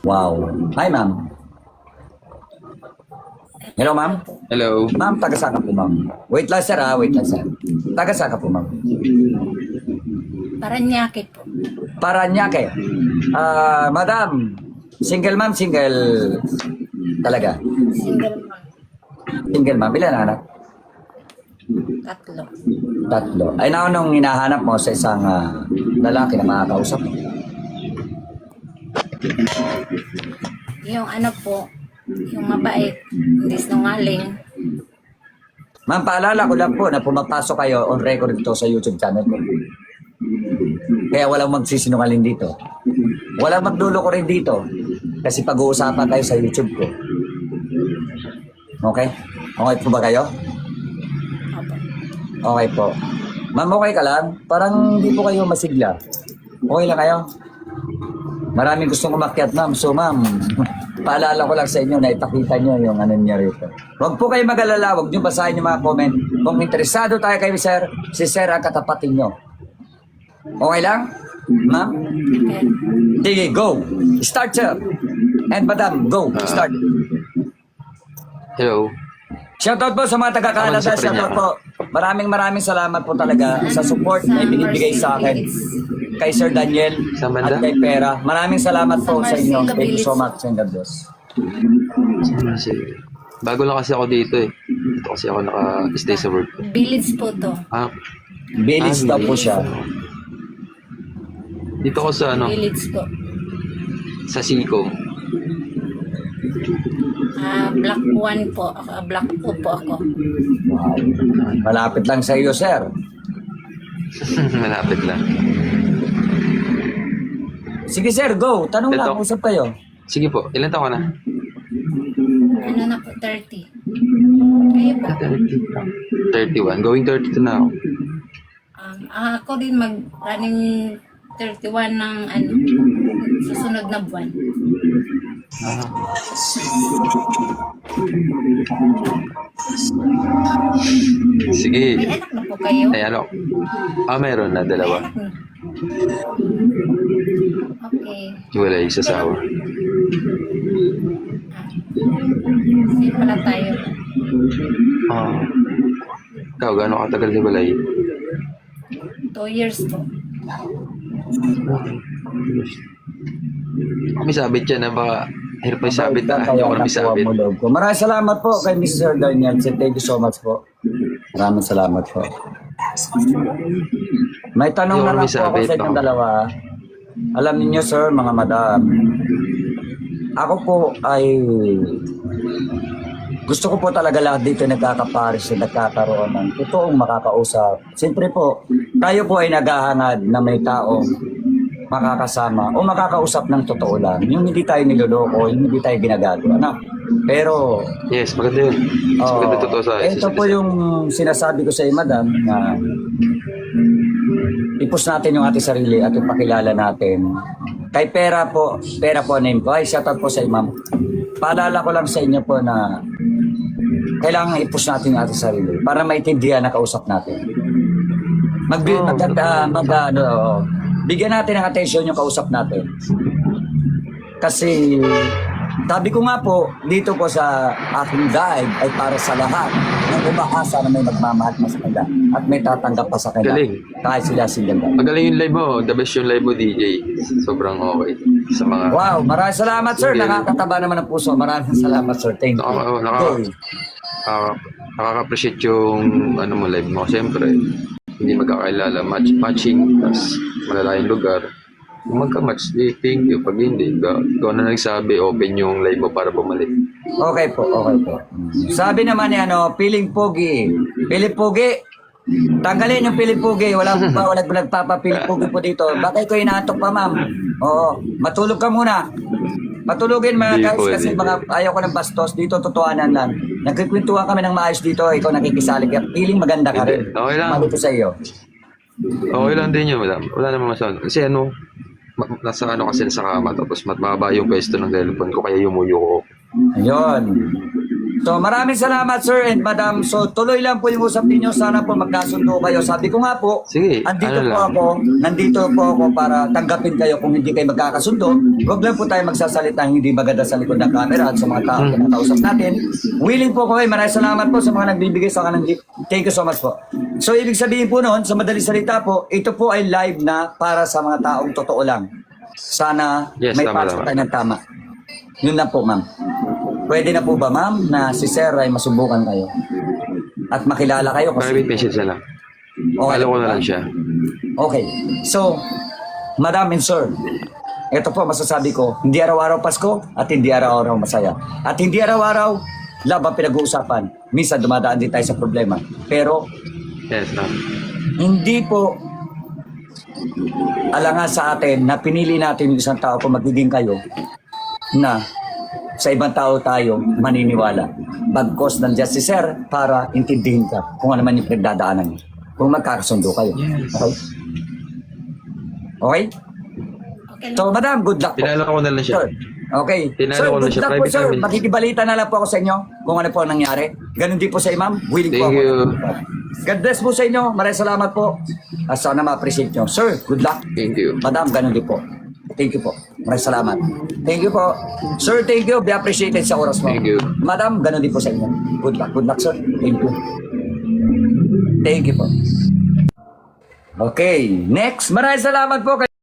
Wow. Hi, ma'am. Hello, ma'am. Hello. Ma'am, taga-saka po, ma'am. Wait lang, sir, Wait lang, sir. Taga-saka po, ma'am. Paranaque po. Paranaque. Madam, single ma'am, single talaga. Single mom. Single ma'am. Ilan anak? 3. 3. Ay, naunong hinahanap mo sa isang lalaki na makakausap mo. Yung ano po, yung mabait, hindi sinungaling. Ma'am, paalala ko lang po na pumapasok kayo on record ito sa YouTube channel ko. Kaya walang magsisinungaling dito. Walang magdulo ko rin dito. Kasi pag-uusapan kayo sa YouTube ko. Okay? Okay po ba kayo? Opo. Okay po. Ma'am, okay ka lang? Parang hindi po kayo masigla. Okay lang kayo? Maraming gustong umakyat, ma'am. So, ma'am, paalala ko lang sa inyo na ipakita nyo yung ano niya rito. Huwag po kayo mag-alala. Huwag nyo basahin yung mga comment. Kung interesado tayo kayo, sir, si sir ang katapatin nyo. Okay lang? Ma'am? Okay. Sige, go. Start, sir. And madam, go. Start. Hello. Shoutout po sa mga taga-Canada. Aman sa Shoutout Prinya. po. Maraming salamat po talaga sa support na ibinibigay sa akin. Kay Sir Daniel Sa at banda? kay Pera. Maraming salamat po sa inyo. Marcelo Thank you so Village. much and God bless. Bago lang kasi ako dito eh. Dito kasi ako naka-stay sa work. Village po to. Ah, Village daw po siya. dito ako sa ano, Village po. sa Sico. Black 1 po. Black 2 po ako. Wow. Malapit lang sa iyo, sir. Malapit lang. Sige, sir, go. Tanong lang, Ito. usap kayo. Sige po, ilan taon ka na? Ano na po, 30. Kayo po. 31. Going 32 na ako. Ako din mag-running 31 ng ano, susunod na buwan. Ah. Sige. May anak na po kayo? Ay, ano? Meron na, dalawa. Anak na. Okay. Wala yung sasawa. Same pala tayo. Ah. Ikaw, gano'ng katagal ni Balay? 2 years po. May sabit yan na baka hirap may sabit na. Hindi ako na may sabit. Maraming salamat po kay Mr. Daniel. Thank you so much po. Maraming salamat po. May tanong na lang po ako sa inyong dalawa. Alam niyo, sir, mga madam, ako po ay gusto ko po talaga lahat dito nagkakaparis na nagkakaroon ng totoong makakausap. Siyempre po, tayo po ay naghahangad na may taong makakasama o makakausap ng totoo lang. Yung hindi tayo niloloko, yung hindi tayo ginagago. Ano? Pero, Yes, maganda yun. Mas maganda totoo sa ito po yung sinasabi ko sa iyo, madam, na ipus natin yung ating sarili at ipakilala natin. Kay Pera po name ko. Ay, shoutout po sa iyo, ma'am. Paalala ko lang sa inyo po na kailangan ipus natin yung ating sarili para maintindihan na kausap natin. Bigyan natin ng atensyon yung kausap natin. Kasi sabi ko nga po, dito po sa aking guide ay para sa lahat ng umaasa na may magmamahal pa sa kanila at may tatanggap pa sa kanila. Galing. Kahit sila single. Magaling yung live mo. The best yung live mo, DJ. Sobrang okay. Sa mga... Wow, maraming salamat, sir. Nakakataba naman ang puso. Maraming salamat, sir. Thank you. Nakaka-appreciate yung ano mo, live mo. Siyempre, hindi magkakailala. Matching, tapos malalayang lugar. Kung magka-match, thank you. Pag hindi, ikaw na nagsabi, open yung live mo para bumalik. Okay po. Sabi naman ni piling pogi. Piling pogi. Tanggalin yung piling pogi. Walang nagpapapiling pogi po dito. Bakit ko inaantok pa, ma'am? Oo. Matulog ka muna. Matulogin mga Hindi guys pwede. kasi ayaw ko ng bastos. Dito totohanan lang. Nagkikwentuhan kami ng maayos dito. Ikaw nakikisali ka. Piling maganda ka rin. Hindi. Okay lang. Malito sa iyo. Okay lang din yun, madam. Wala namang masama. Kasi nasa kasi sa kama. Tapos mababa yung pwesto ng telephone ko, kaya yumuyo ko. Ayun. So maraming salamat sir and madam. So tuloy lang po yung usap ninyo. Sana po magkasundo kayo. Sabi ko nga po, Sige, nandito po ako para tanggapin kayo kung hindi kayo magkakasundo. Huwag lang po tayo magsasalita hindi maganda sa likod ng camera at sa mga tao na kausap natin. Willing po kayo. Maraming salamat po sa mga nagbibigay sa kanang gift. Thank you so much po. So ibig sabihin po noon, sa madaling salita po, ito po ay live na para sa mga taong totoo lang. Sana Yes, may tama, pasok tama. tayo ng tama. Yun lang po ma'am. Pwede na po ba ma'am na si Sir ay masubukan kayo? At makilala kayo kasi... Private message na lang. Follow ko na lang siya. Okay. So, Madam and Sir, ito po masasabi ko, hindi araw-araw Pasko at hindi araw-araw masaya. At hindi araw-araw laban pinag-uusapan. Minsan dumadaan din tayo sa problema. Pero Yes, ma'am. hindi po alangan sa atin na pinili natin yung isang tao kung magiging kayo na sa ibang tao tayo maniniwala. Bagkos nandiyan si Sir para intindihin ka kung ano man yung pinagdadaanan niyo. Kung magkakasundo kayo. Okay? Okay? Okay lang. So, madam, good luck po. Tinala ko na lang siya. Sir, okay. Tinalo Sir, ko na good siya. luck po, Private sir. namin. Makikibalita na lang po ako sa inyo kung ano po ang nangyari. Ganun din po sa imam. Willing po Thank ako. you. God bless po sa inyo. Maraming salamat po. At sana ma-appreciate nyo. Sir, good luck. Thank you. Madam, ganun din po. Thank you po. Maraming salamat. Thank you po. Sir, thank you. Be appreciated sa oras mo. Thank you. Madam, ganun din po sa inyo. Good luck. Good luck, sir. Thank you. Thank you po. Okay. Next. Maraming salamat po.